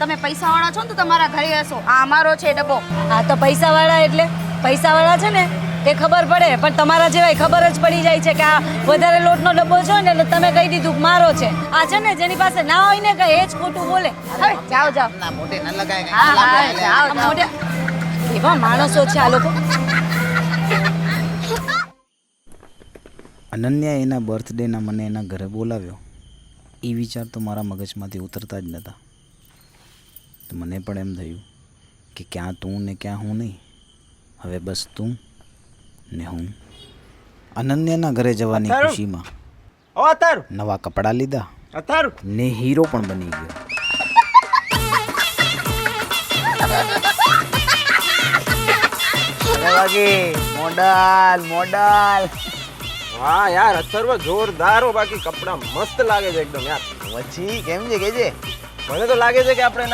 તમે પૈસાવાળા છો ને તો તમારા ઘરે હશો. આ અમારો છે ડબ્બો. હા તો પૈસાવાળા એટલે પૈસાવાળા છે ને તે ખબર પડે, પણ તમારા જેવાય ખબર જ પડી જાય છે કે આ વધારે લોટનો ડબ્બો છે ને એટલે તમે કહી દીધું કે મારો છે. આ છે ને જેની પાસે ના હોય ને કઈ એ જ ખોટું બોલે. હવે જાઓ જાઓ. ના મોઢે ન લગાય. હા હા જાઓ મોઢે. એવા માણસો છે આ લોકો. અનન્યા એના બર્થડેના મને એના ઘરે બોલાવ્યો. એ વિચાર તો મારા મગજમાંથી ઉતરતા જ નહોતા. તો મને પણ એમ થયું કે ક્યાં તું ને ક્યાં હું નહીં, હવે બસ તું ને હું. અનન્યાના ઘરે જવાની ખુશીમાં નવા કપડાં લીધા ને હીરો પણ બની ગયો. મોડલ વાહ યાર અથર્વ જોરદાર હો. બાકી કપડા મસ્ત લાગે છે એકદમ યાર. પછી કેમ છે કેજે. મને તો લાગે છે કે આપણે એના